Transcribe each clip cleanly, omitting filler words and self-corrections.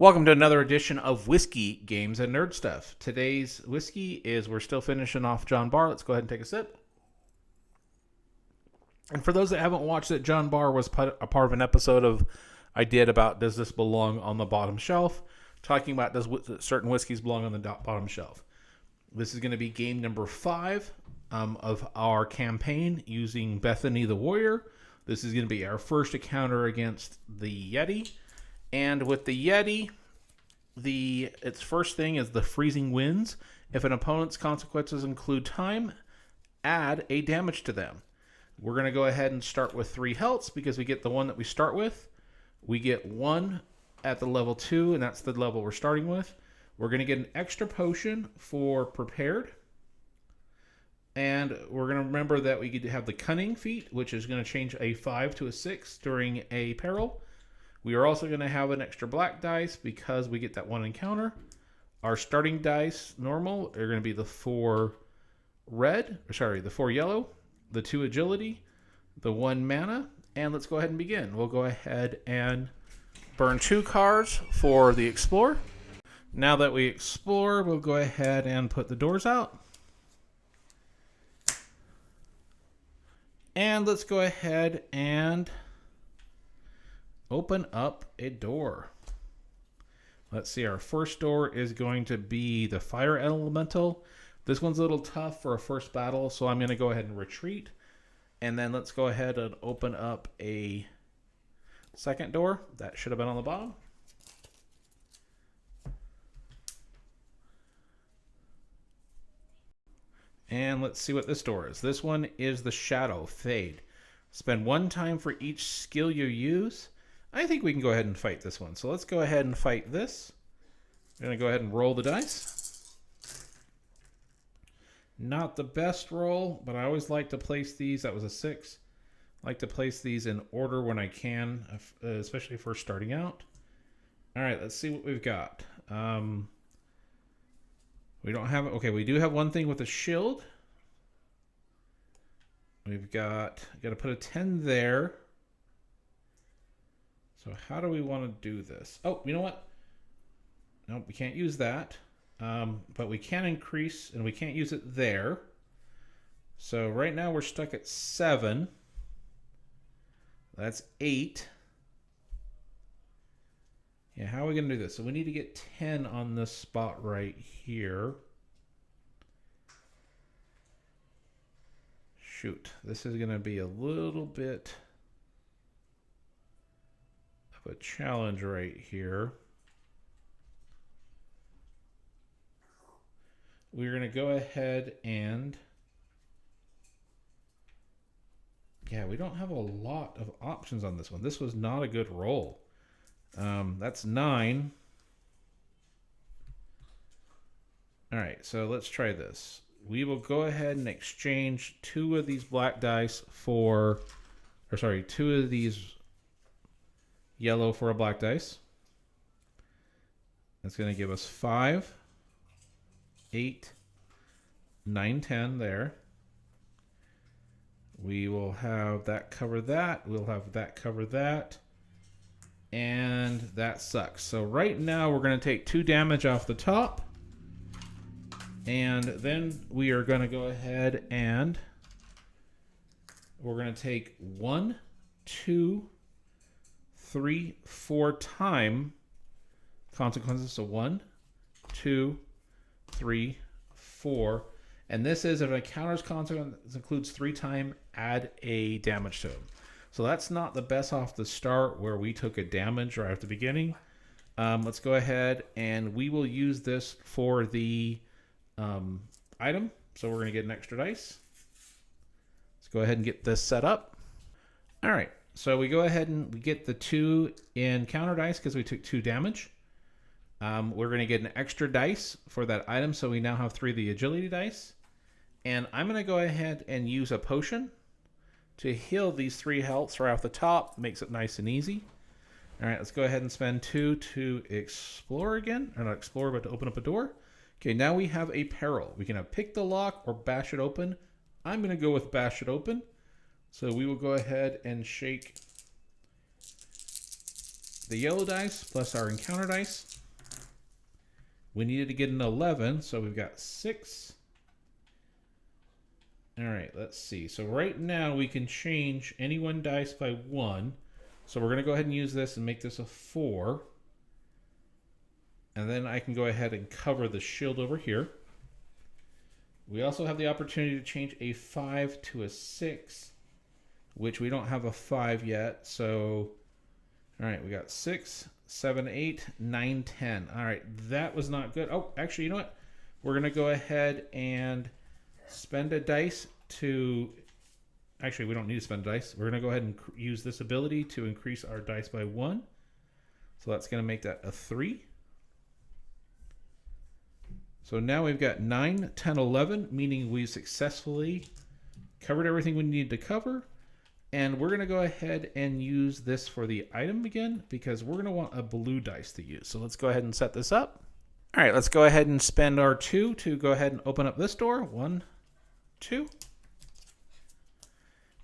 Welcome to another edition of Whiskey, Games, and Nerd Stuff. Today's whiskey is, we're still finishing off John Barr. Let's go ahead and take a sip. And for those that haven't watched it, John Barr was a part of an episode I did about does this belong on the bottom shelf, talking about does certain whiskeys belong on the bottom shelf. This is going to be game number 5 of our campaign using Bethany the Warrior. This is going to be our first encounter against the YETI. And with the YETI, its first thing is the freezing winds. If an opponent's consequences include time, add a damage to them. We're going to go ahead and start with 3 healths because we get the one that we start with. We get 1 at the level 2, and that's the level we're starting with. We're going to get an extra potion for prepared. And we're going to remember that we get to have the cunning feat, which is going to change a 5 to a 6 during a peril. We are also going to have an extra black dice because we get that 1 encounter. Our starting dice, normal, are going to be the 4 yellow, the 2 agility, the 1 mana, and let's go ahead and begin. We'll go ahead and burn 2 cards for the Explore. Now that we explore, we'll go ahead and put the doors out. And let's go ahead and open up a door. Let's see, our first door is going to be the Fire Elemental. This one's a little tough for a first battle, so I'm going to go ahead and retreat. And then let's go ahead and open up a second door. That should have been on the bottom. And let's see what this door is. This one is the Shadow Fade. Spend 1 time for each skill you use. I think we can go ahead and fight this one. So let's go ahead and fight this. I'm going to go ahead and roll the dice. Not the best roll, but I always like to place these. That was a 6. I like to place these in order when I can, especially for starting out. All right, let's see what we've got. We don't have, okay, we do have one thing with a shield. We've got to put a 10 there. So how do we want to do this? Oh, you know what? Nope, we can't use that. But we can increase, and we can't use it there. So right now we're stuck at 7. That's 8. Yeah, how are we going to do this? So we need to get 10 on this spot right here. Shoot, this is going to be a little bit of a challenge right here. We're going to go ahead and, yeah, we don't have a lot of options on this one. This was not a good roll. That's 9. All right, so let's try this. We will go ahead and exchange 2 of these black dice for, 2 of these yellow for a black dice. That's going to give us 5, 8, 9, 10 there. We will have that cover that. We'll have that cover that. And that sucks. So right now we're going to take 2 damage off the top. And then we are going to go ahead and we're going to take 1, 2, 3, 4 time consequences. So 1, 2, 3, 4. And this is if an encounter's consequence includes 3 time, add a damage to them. So that's not the best off the start where we took a damage right at the beginning. Let's go ahead and we will use this for the item. So we're going to get an extra dice. Let's go ahead and get this set up. All right. So we go ahead and we get the 2 in counter dice because we took 2 damage. We're going to get an extra dice for that item. So we now have 3 of the agility dice. And I'm going to go ahead and use a potion to heal these 3 healths right off the top. Makes it nice and easy. All right, let's go ahead and spend 2 to explore again. Or not explore, but to open up a door. Okay, now we have a peril. We can have pick the lock or bash it open. I'm going to go with bash it open. So we will go ahead and shake the yellow dice plus our encounter dice. We needed to get an 11, so we've got 6. All right, let's see. So right now we can change any one dice by 1. So we're going to go ahead and use this and make this a 4. And then I can go ahead and cover the shield over here. We also have the opportunity to change a 5 to a 6, which we don't have a 5 yet. So, all right, we got 6, 7, 8, 9, 10. All right, that was not good. Oh, actually, you know what? We're going to go ahead and spend a dice to... Actually, we don't need to spend a dice. We're going to go ahead and use this ability to increase our dice by 1. So that's going to make that a 3. So now we've got 9, 10, 11, meaning we've successfully covered everything we needed to cover. And we're going to go ahead and use this for the item again, because we're going to want a blue dice to use. So let's go ahead and set this up. All right, let's go ahead and spend our 2 to go ahead and open up this door. 1, 2.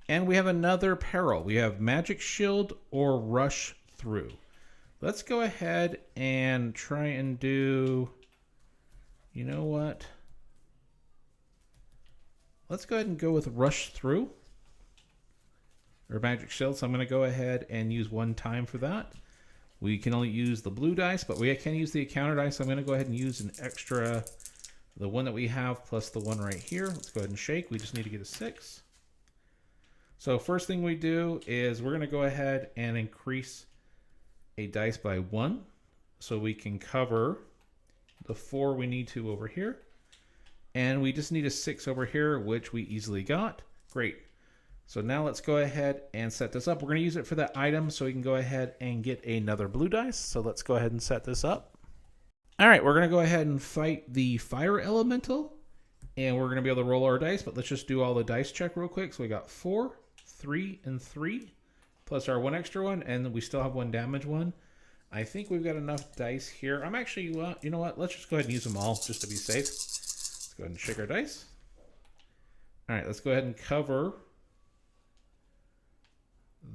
And we have another peril. We have Magic Shield or Rush Through. Let's go ahead and try and do... You know what? Let's go ahead and go with Rush Through or Magic Shield. So I'm going to go ahead and use 1 time for that. We can only use the blue dice, but we can use the encounter dice. So I'm going to go ahead and use an extra, the one that we have plus the one right here. Let's go ahead and shake. We just need to get a 6. So first thing we do is we're going to go ahead and increase a dice by 1 so we can cover the 4 we need to over here. And we just need a 6 over here, which we easily got. Great. So now let's go ahead and set this up. We're going to use it for that item so we can go ahead and get another blue dice. So let's go ahead and set this up. All right, we're going to go ahead and fight the fire elemental. And we're going to be able to roll our dice, but let's just do all the dice check real quick. So we got 4, 3, and 3, plus our 1 extra one, and we still have 1 damage one. I think we've got enough dice here. I'm actually, you know what? Let's just go ahead and use them all just to be safe. Let's go ahead and shake our dice. All right, let's go ahead and cover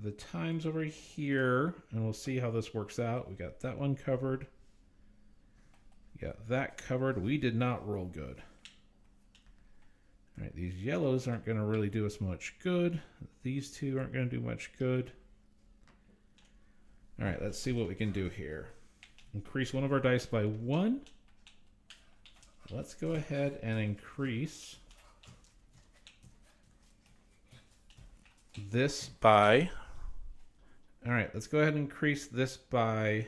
the times over here, and we'll see how this works out. We got that one covered. We got that covered. We did not roll good. All right, these yellows aren't going to really do us much good. These 2 aren't going to do much good. All right, let's see what we can do here. Increase one of our dice by 1. Let's go ahead and increase this by... All right, let's go ahead and increase this by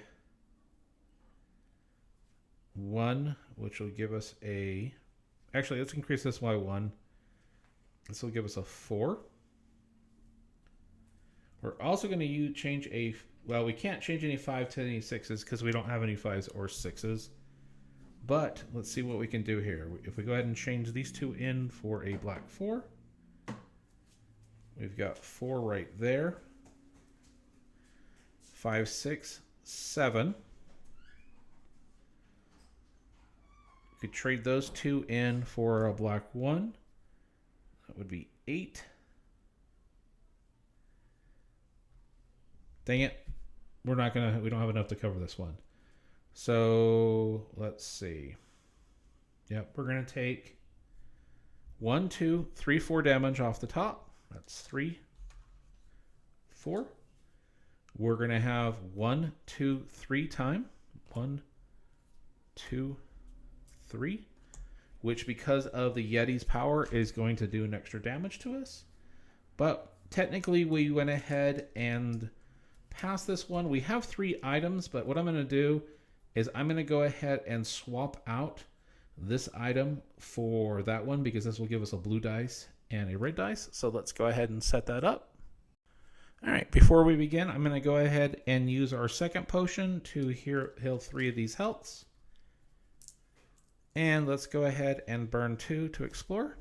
1, which will give us a... Actually, let's increase this by 1. This will give us a 4. We're also going to change a... Well, we can't change any 5 to any 6s because we don't have any 5s or 6s. But let's see what we can do here. If we go ahead and change these 2 in for a black 4, we've got 4 right there. 5, 6, 7. We could trade those 2 in for a black 1. That would be 8. Dang it. We don't have enough to cover this one. So let's see. Yep, we're going to take 1, 2, 3, 4 damage off the top. That's 3, 4. We're going to have 1, 2, 3 time. 1, 2, 3. Which, because of the Yeti's power, is going to do an extra damage to us. But technically, we went ahead and passed this one. We have 3 items, but what I'm going to do is I'm going to go ahead and swap out this item for that one, because this will give us a blue dice and a red dice. So let's go ahead and set that up. All right, before we begin, I'm going to go ahead and use our second potion to heal 3 of these healths. And let's go ahead and burn 2 to explore.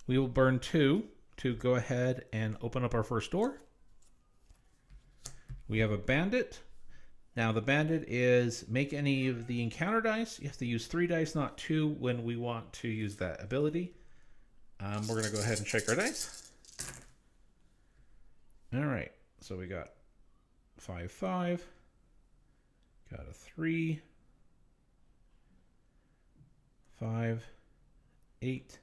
We will burn 2 to go ahead and open up our first door. We have a bandit. Now the bandit is make any of the encounter dice. You have to use 3 dice, not 2, when we want to use that ability. We're going to go ahead and shake our dice. All right, so we got 5, 5, got a 3, 5, 8,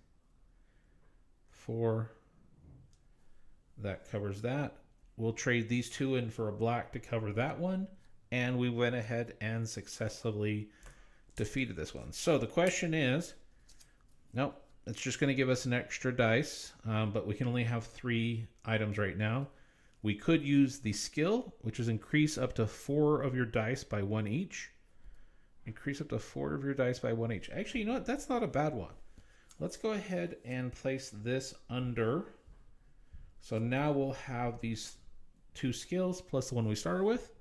4. That covers that. We'll trade these two in for a black to cover that one. And we went ahead and successfully defeated this one. So the question is, nope, it's just going to give us an extra dice, but we can only have 3 items right now. We could use the skill, which is increase up to 4 of your dice by 1 each. Increase up to 4 of your dice by 1 each. Actually, you know what? That's not a bad one. Let's go ahead and place this under. So now we'll have these 2 skills plus the one we started with.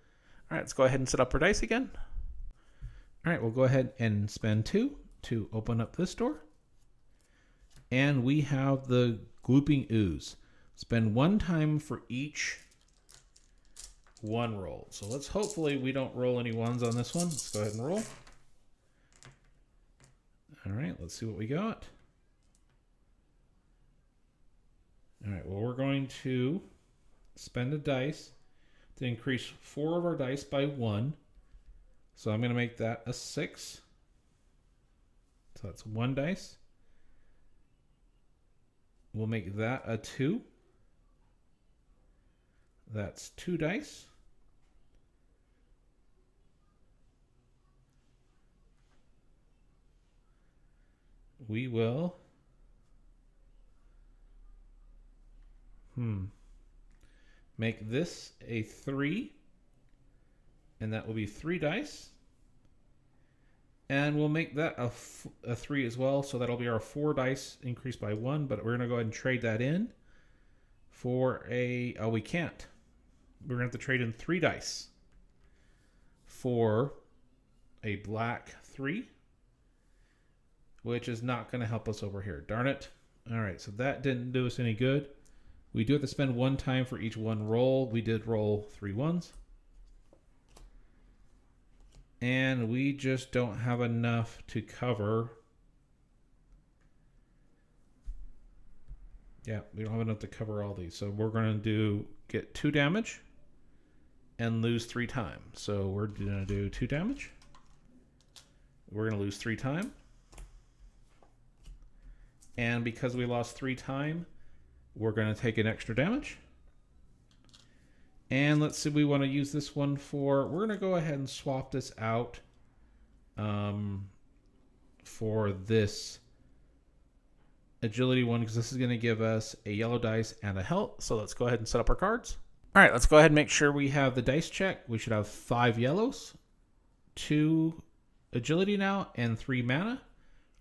All right, let's go ahead and set up our dice again. All right, we'll go ahead and spend 2 to open up this door. And we have the Glooping Ooze. Spend 1 time for each 1 roll. So let's hopefully we don't roll any 1s on this one. Let's go ahead and roll. All right, let's see what we got. All right, well, we're going to spend a dice to increase 4 of our dice by 1. So I'm going to make that a 6. So that's 1 dice. We'll make that a 2. That's 2 dice. We will make this a 3, and that will be 3 dice. And we'll make that a 3 as well, so that'll be our 4 dice increased by 1, but we're going to go ahead and trade that in for a, oh, we can't. We're going to have to trade in 3 dice for a black 3, which is not going to help us over here. Darn it. All right, so that didn't do us any good. We do have to spend 1 time for each 1 roll. We did roll 3 1s. And we just don't have enough to cover. Yeah, we don't have enough to cover all these. So we're going to get 2 damage and lose 3 time. So we're going to do 2 damage. We're going to lose 3 time. And because we lost 3 time, we're going to take an extra damage. And let's see, we want to use this one for, we're going to go ahead and swap this out for this agility one, because this is going to give us a yellow dice and a health. So let's go ahead and set up our cards. All right, let's go ahead and make sure we have the dice check. We should have 5 yellows, 2 agility now, and 3 mana.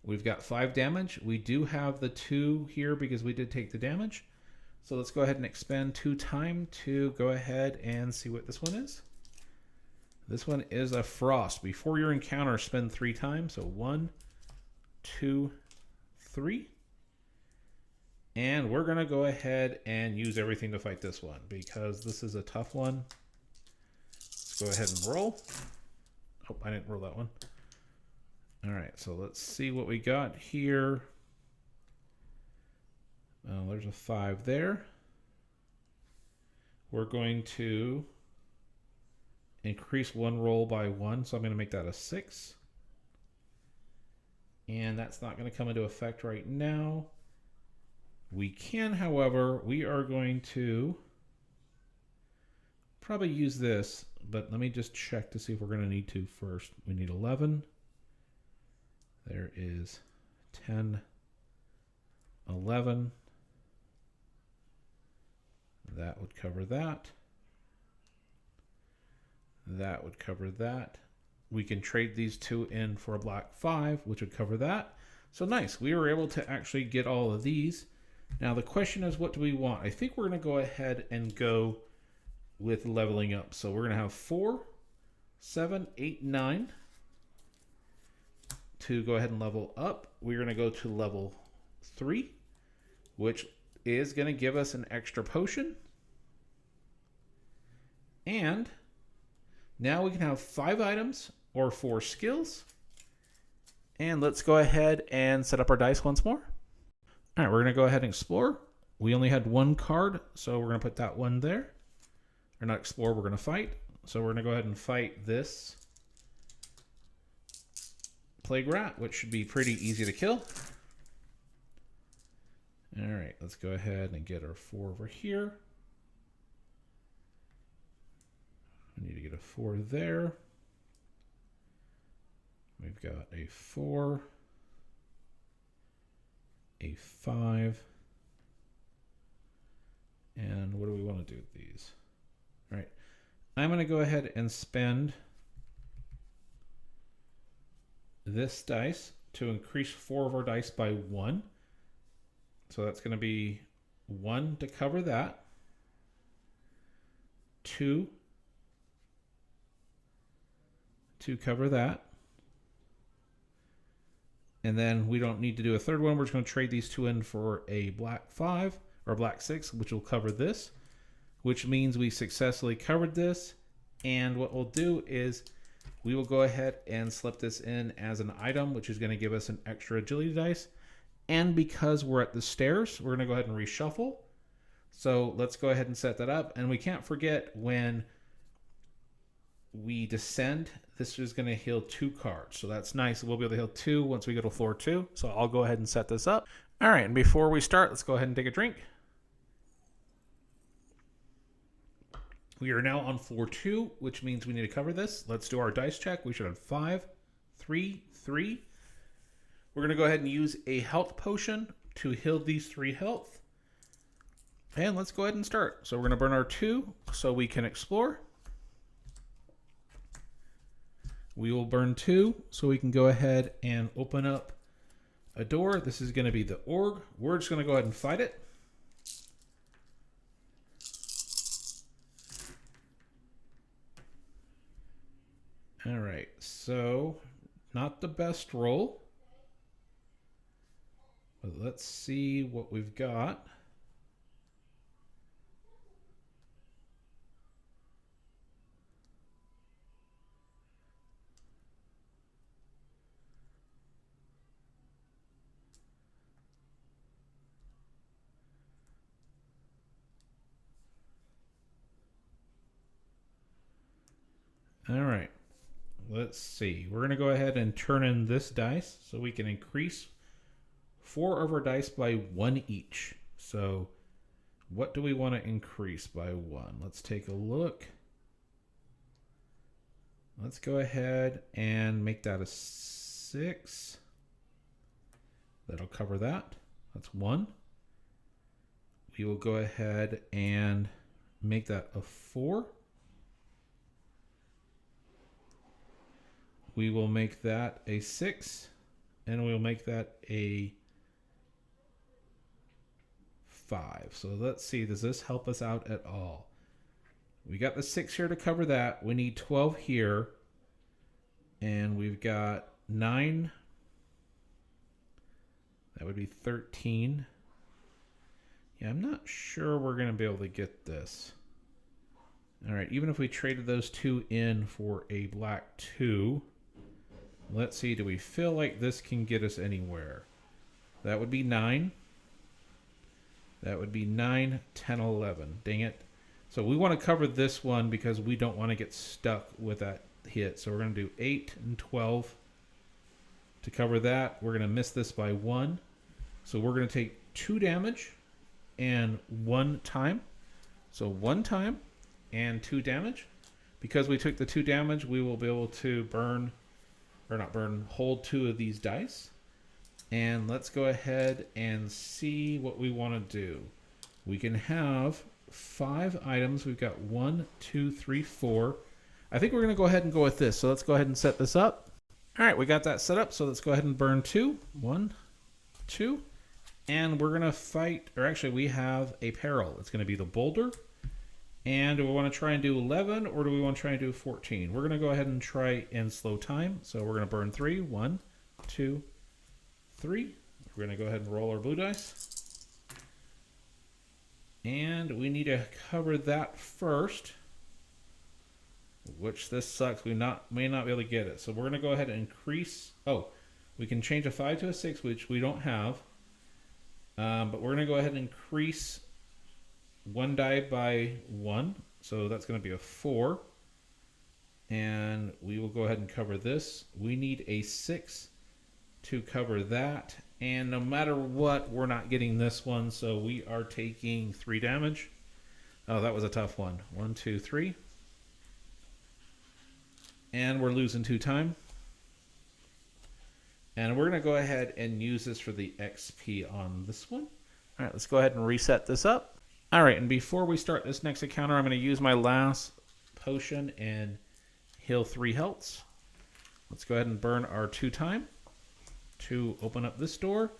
We've got 5 damage. We do have the 2 here because we did take the damage. So let's go ahead and expend 2 time to go ahead and see what this one is. This one is a Frost. Before your encounter, spend 3 times. So 1, 2, 3. And we're going to go ahead and use everything to fight this one because this is a tough one. Let's go ahead and roll. Oh, I didn't roll that one. All right, so let's see what we got here. There's a 5 there. We're going to increase 1 roll by 1, so I'm going to make that a 6. And that's not going to come into effect right now. We can, however, we are going to probably use this, but let me just check to see if we're going to need to first. We need 11. There is 10, 11. That would cover that. That would cover that. We can trade these 2 in for a black 5, which would cover that. So nice. We were able to actually get all of these. Now the question is, what do we want? I think we're going to go ahead and go with leveling up. So we're going to have 4, 7, 8, 9. To go ahead and level up, we're going to go to level 3, which is going to give us an extra potion. And now we can have 5 items or 4 skills. And let's go ahead and set up our dice once more. All right, we're going to go ahead and explore. We only had one card, so we're going to put that one there. Or not explore, we're going to fight. So we're going to go ahead and fight this plague rat, which should be pretty easy to kill. All right, let's go ahead and get our 4 over here. We need to get a 4 there. We've got a 4, a 5, and what do we want to do with these? All right, I'm going to go ahead and spend this dice to increase 4 of our dice by 1. So that's going to be 1 to cover that, 2 to cover that, and then we don't need to do a third one. We're just going to trade these 2 in for a black 5 or black 6, which will cover this, which means we successfully covered this. And what we'll do is we will go ahead and slip this in as an item, which is going to give us an extra agility dice. And because we're at the stairs, we're going to go ahead and reshuffle. So let's go ahead and set that up. And we can't forget when we descend, this is going to heal 2 cards. So that's nice. We'll be able to heal 2 once we go to floor 2. So I'll go ahead and set this up. All right, and before we start, let's go ahead and take a drink. We are now on floor 2, which means we need to cover this. Let's do our dice check. We should have 5, 3, 3. We're going to go ahead and use a health potion to heal these 3 health. And let's go ahead and start. So we're going to burn our 2 so we can explore. We will burn 2 so we can go ahead and open up a door. This is going to be the org. We're just going to go ahead and fight it. All right, so not the best roll. But let's see what we've got. All right, let's see. We're going to go ahead and turn in this dice so we can increase 4 of our dice by 1 each. So what do we want to increase by 1? Let's take a look. Let's go ahead and make that a 6. That'll cover that. That's 1. We will go ahead and make that a 4. We will make that a 6, and we'll make that a 5. So let's see, does this help us out at all? We got the 6 here to cover that. We need 12 here, and we've got 9. That would be 13. Yeah, I'm not sure we're going to be able to get this. All right, even if we traded those 2 in for a black 2, let's see, do we feel like this can get us anywhere? That would be 9. That would be 9, 10, 11. Dang it. So we want to cover this one because we don't want to get stuck with that hit. So we're going to do 8 and 12 to cover that. We're going to miss this by 1. So we're going to take 2 damage and 1 time. So 1 time and 2 damage. Because we took the 2 damage, we will be able to hold 2 of these dice. And let's go ahead and see what we want to do. We can have 5 items. We've got 1, 2, 3, 4. I think we're going to go ahead and go with this. So let's go ahead and set this up. All right, we got that set up. So let's go ahead and burn 2. 1, 2. And we're going to fight, or actually we have a peril. It's going to be the boulder. And do we want to try and do 11 or do we want to try and do 14? We're going to go ahead and try and slow time. So we're going to burn 3. 1, 2, 3. We're going to go ahead and roll our blue dice. And we need to cover that first, which this sucks. We may not be able to get it. So we're going to go ahead and increase. Oh, we can change a 5 to a 6, which we don't have. But we're going to go ahead and increase one die by 1. So that's going to be a 4. And we will go ahead and cover this. We need a 6 to cover that. And no matter what, we're not getting this one. So we are taking 3 damage. Oh, that was a tough one. 1, 2, 3. And we're losing 2 time. And we're going to go ahead and use this for the XP on this one. All right, let's go ahead and reset this up. All right, and before we start this next encounter, I'm going to use my last potion and heal 3 healths. Let's go ahead and burn our 2 time to open up this door.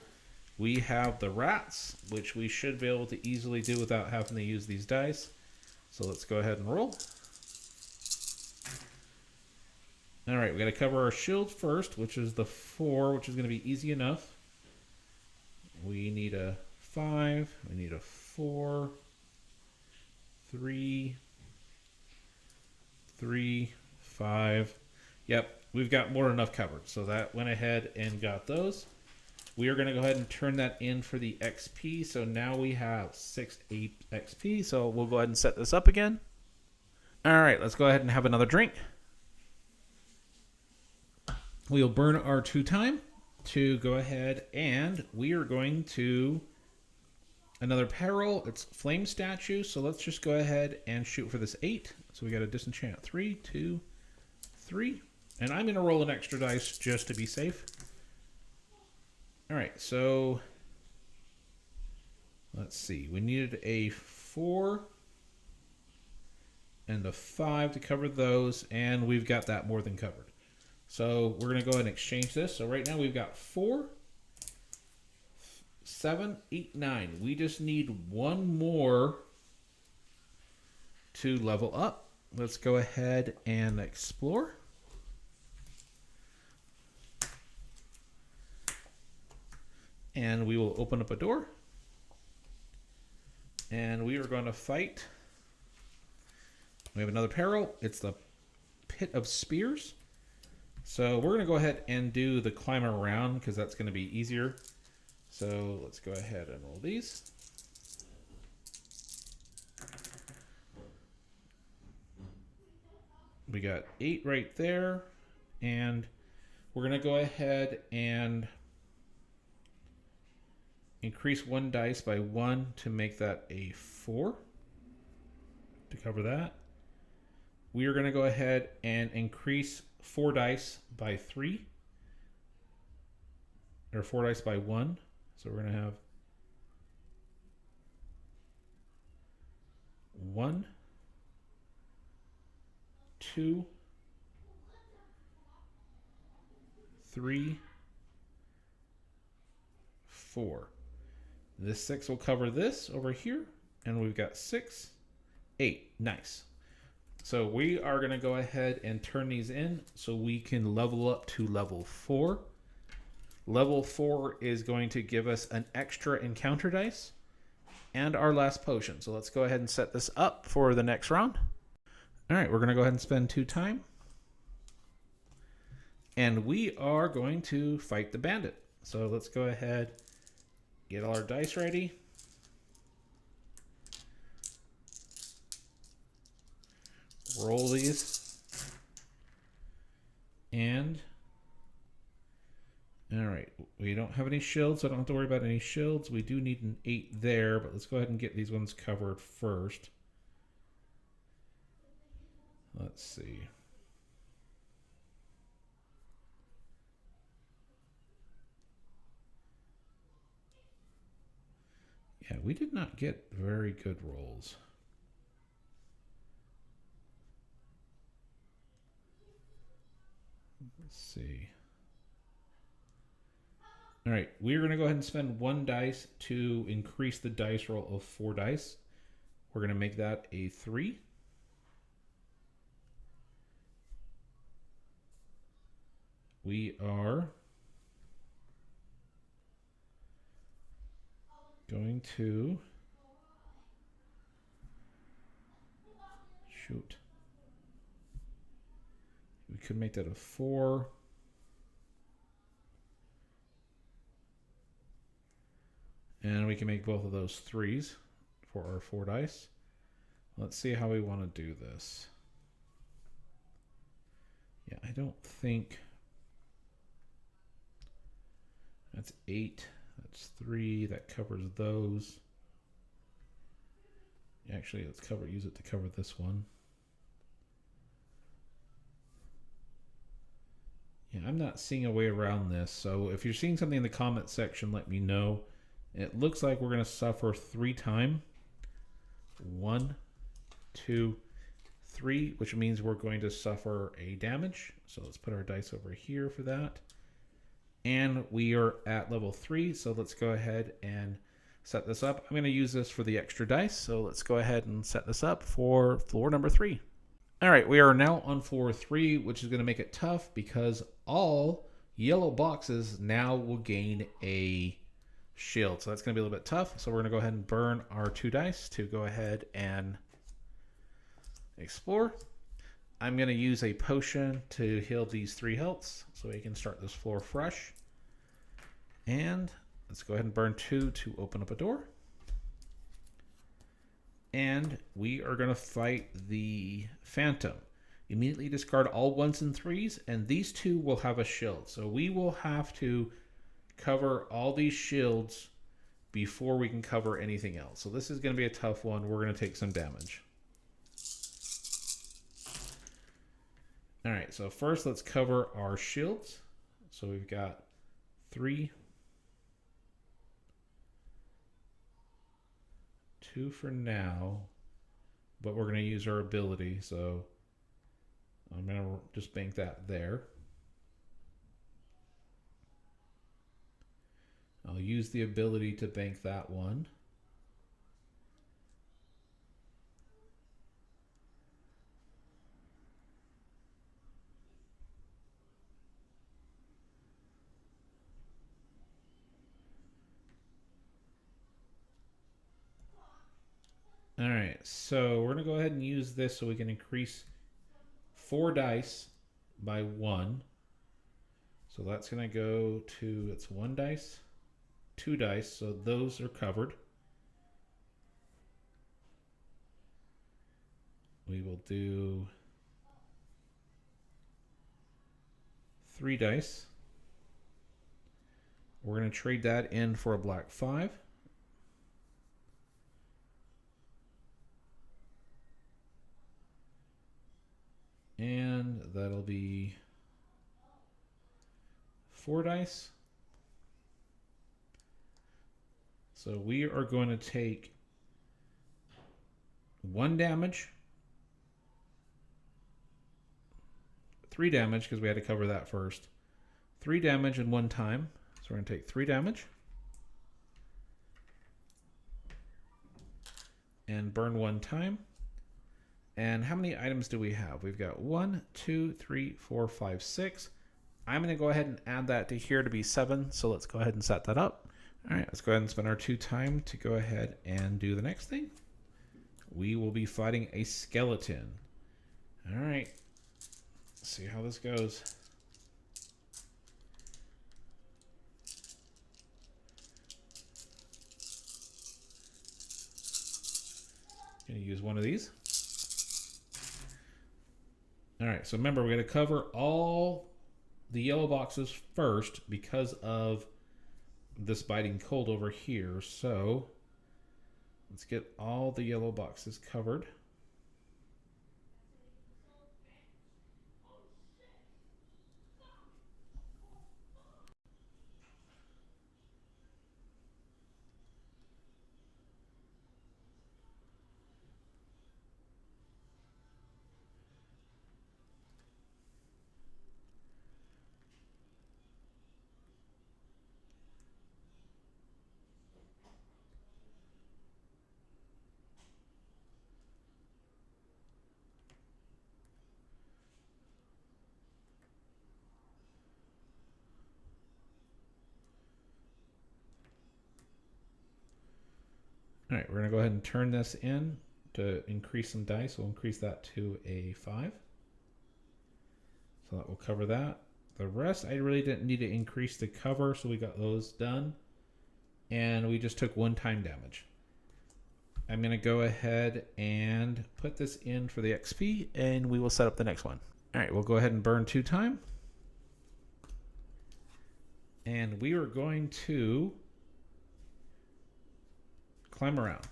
We have the rats, which we should be able to easily do without having to use these dice. So let's go ahead and roll. All right, we got to cover our shield first, which is the 4, which is going to be easy enough. We need a 5. We need a 4. 3. 3. 5. Yep, we've got more than enough covered. So that went ahead and got those. We are going to go ahead and turn that in for the XP. So now we have 6, 8 XP. So we'll go ahead and set this up again. All right, let's go ahead and have another drink. We'll burn our 2 time to go ahead, and we are going to another peril. It's flame statue, so let's just go ahead and shoot for this 8. So we got a disenchant 3, 2, 3, and I'm going to roll an extra dice just to be safe. All right, so let's see. We needed a 4 and a 5 to cover those, and we've got that more than covered. So we're going to go ahead and exchange this. So right now we've got 4, 7, 8, 9. We just need 1 more to level up. Let's go ahead and explore. And we will open up a door. And we are going to fight. We have another peril. It's the Pit of Spears. So we're going to go ahead and do the climb around because that's going to be easier. So let's go ahead and roll these. We got 8 right there. And we're going to go ahead and increase 1 dice by 1 to make that a 4 to cover that. We are going to go ahead and increase 4 dice by 3, or 4 dice by 1. So we're going to have 1, 2, 3, 4. This 6 will cover this over here, and we've got 6, 8. Nice. So we are going to go ahead and turn these in so we can level up to level 4. Level 4 is going to give us an extra encounter dice and our last potion. So let's go ahead and set this up for the next round. All right, we're going to go ahead and spend 2 time. And we are going to fight the bandit. So let's go ahead, get all our dice ready. Roll these. And all right, we don't have any shields, so I don't have to worry about any shields. We do need an 8 there, but let's go ahead and get these ones covered first. Let's see. Yeah, we did not get very good rolls. Let's see. All right, we're going to go ahead and spend 1 dice to increase the dice roll of 4 dice. We're going to make that a 3. We are going to shoot. We could make that a 4. And we can make both of those 3s for our 4 dice. Let's see how we want to do this. Yeah, I don't think that's 8. That's 3. That covers those. Actually, let's use it to cover this one. Yeah, I'm not seeing a way around this. So if you're seeing something in the comment section, let me know. It looks like we're going to suffer 3 times. 1, 2, 3, which means we're going to suffer a damage. So let's put our dice over here for that. And we are at level 3, so let's go ahead and set this up. I'm going to use this for the extra dice, so let's go ahead and set this up for floor number 3. All right, we are now on floor 3, which is going to make it tough because all yellow boxes now will gain a shield. So that's going to be a little bit tough. So we're going to go ahead and burn our 2 dice to go ahead and explore. I'm going to use a potion to heal these 3 healths so we can start this floor fresh. And let's go ahead and burn 2 to open up a door. And we are going to fight the Phantom. Immediately discard all 1s and 3s, and these 2 will have a shield. So we will have to cover all these shields before we can cover anything else. So this is going to be a tough one. We're going to take some damage. All right, so first let's cover our shields. So we've got 3, 2 for now, but we're going to use our ability, so I'm going to just bank that there. I'll use the ability to bank that one. All right, so we're going to go ahead and use this so we can increase 4 dice by 1. So that's going to go to, it's 1 dice, 2 dice, so those are covered. We will do 3 dice. We're going to trade that in for a black 5. And that'll be 4 dice. So we are going to take 1 damage, 3 damage because we had to cover that first. 3 damage in 1 time. So we're going to take 3 damage. And burn 1 time. And how many items do we have? We've got 1, 2, 3, 4, 5, 6. I'm going to go ahead and add that to here to be 7. So let's go ahead and set that up. All right, let's go ahead and spend our 2 time to go ahead and do the next thing. We will be fighting a skeleton. All right, let's see how this goes. Going to use one of these. All right, so remember, we're going to cover all the yellow boxes first because of this biting cold over here. So let's get all the yellow boxes covered. All right, we're going to go ahead and turn this in to increase some dice. We'll increase that to a 5. So that will cover that. The rest, I really didn't need to increase the cover, so we got those done. and we just took 1 time damage. I'm going to go ahead and put this in for the XP, and we will set up the next one. All right, we'll go ahead and burn 2 time. And we are going to climb around.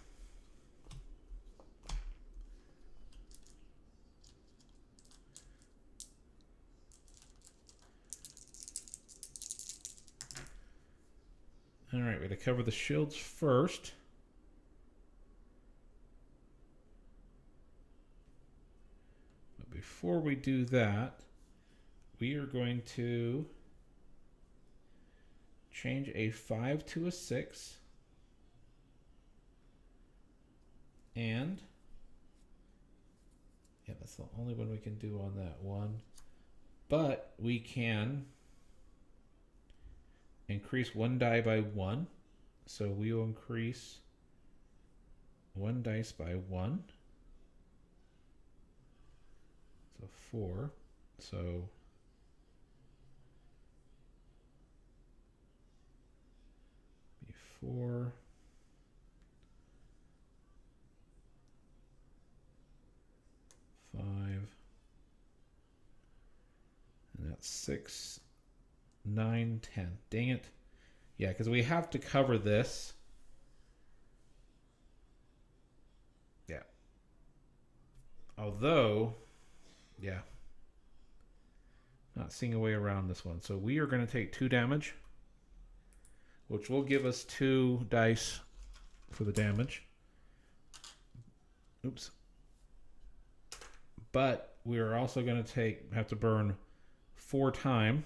All right, we're going to cover the shields first. But before we do that, we are going to change a 5 to a 6. And yeah, that's the only one we can do on that one. But we can increase 1 die by 1. So we will increase 1 dice by 1. So 4. So 4. And that's 6, 9, 10. Dang it. Yeah, because we have to cover this. Yeah. Although, yeah. Not seeing a way around this one. So we are going to take 2 damage, which will give us 2 dice for the damage. Oops. But we are also going to have to burn 4 time.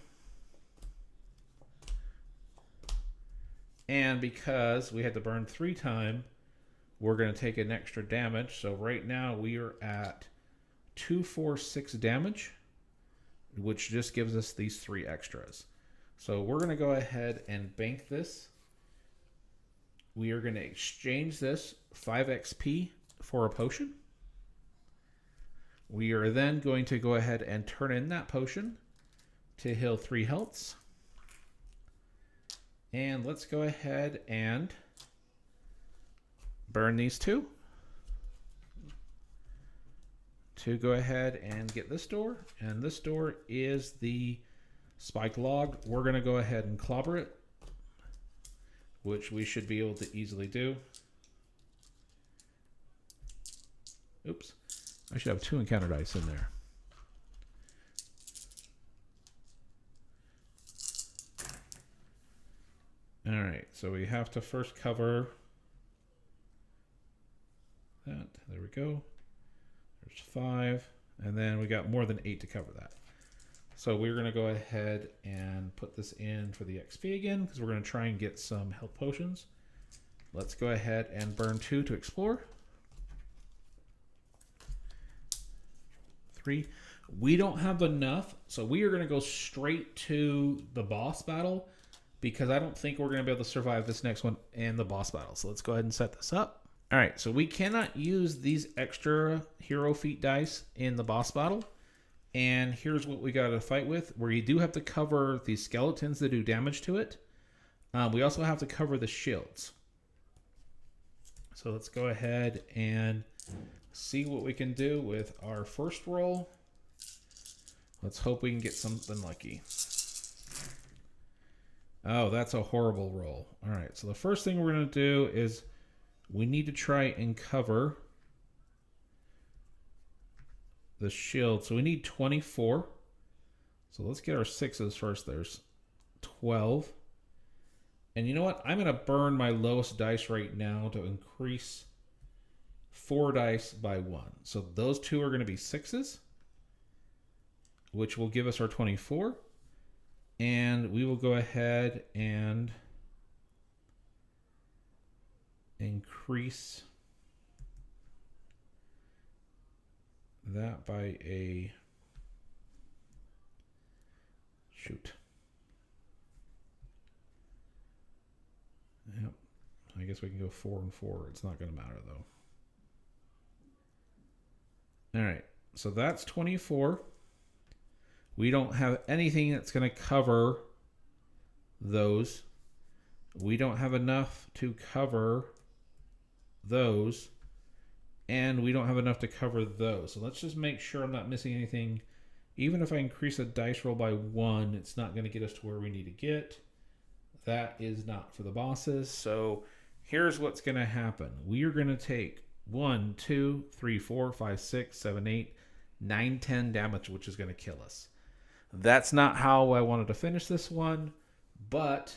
And because we had to burn 3 time, we're going to take an extra damage. So right now we are at 2, 4, 6 damage, which just gives us these 3 extras. So we're going to go ahead and bank this. We are going to exchange this 5 XP for a potion. We are then going to go ahead and turn in that potion to heal 3 healths. And let's go ahead and burn these 2. To go ahead and get this door. And this door is the spike log. We're going to go ahead and clobber it, which we should be able to easily do. Oops. I should have 2 encounter dice in there. All right, so we have to first cover that. There we go. There's 5, and then we got more than 8 to cover that. So we're going to go ahead and put this in for the XP again, because we're going to try and get some health potions. Let's go ahead and burn 2 to explore. 3. We don't have enough, so we are going to go straight to the boss battle, because I don't think we're going to be able to survive this next one and the boss battle. So let's go ahead and set this up. All right, so we cannot use these extra hero feat dice in the boss battle. And here's what we got to fight with, where you do have to cover the skeletons that do damage to it. We also have to cover the shields. So let's go ahead and see what we can do with our first roll. Let's hope we can get something lucky. Oh, that's a horrible roll. All right, so the first thing we're going to do is we need to try and cover the shield. So we need 24. So let's get our 6s first. There's 12. And you know what? I'm going to burn my lowest dice right now to increase 4 dice by 1. So those 2 are going to be 6s, which will give us our 24. And we will go ahead and increase that by a shoot. Yep. I guess we can go 4 and 4. It's not going to matter though. All right. So that's 24. We don't have anything that's going to cover those. We don't have enough to cover those, and we don't have enough to cover those. So let's just make sure I'm not missing anything. Even if I increase a dice roll by 1, it's not going to get us to where we need to get. That is not for the bosses. So here's what's going to happen. We are going to take 1, 2, 3, 4, 5, 6, 7, 8, 9, 10 damage, which is going to kill us. That's not how I wanted to finish this one, but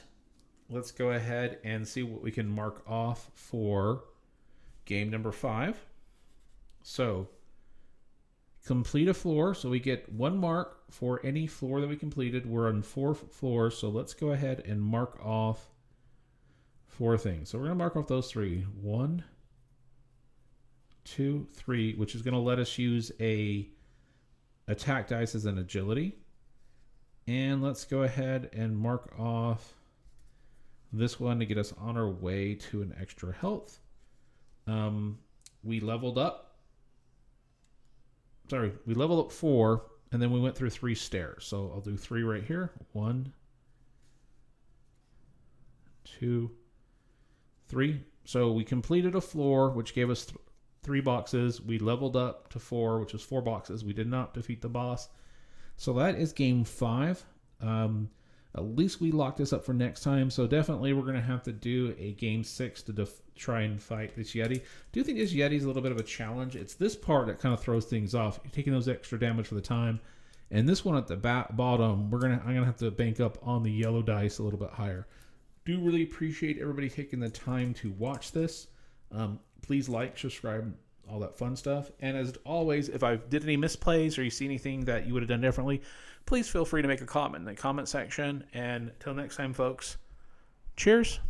let's go ahead and see what we can mark off for game number 5. So complete a floor. So we get 1 mark for any floor that we completed. We're on 4 floors. So let's go ahead and mark off 4 things. So we're going to mark off those 3. 1, 2, 3, which is going to let us use a attack dice as an agility. And let's go ahead and mark off this one to get us on our way to an extra health. We leveled up. Sorry, we leveled up 4, and then we went through 3 stairs. So I'll do 3 right here. 1, 2, 3. So we completed a floor, which gave us 3 boxes. We leveled up to 4, which is 4 boxes. We did not defeat the boss. So that is game 5. At least we locked this up for next time. So definitely we're going to have to do a game 6 to try and fight this Yeti. I do think this Yeti is a little bit of a challenge. It's this part that kind of throws things off. You're taking those extra damage for the time. And this one at the bottom, I'm going to have to bank up on the yellow dice a little bit higher. Do really appreciate everybody taking the time to watch this. Please like, subscribe, all that fun stuff. And as always, if I did any misplays or you see anything that you would have done differently, please feel free to make a comment in the comment section. And until next time, folks, cheers.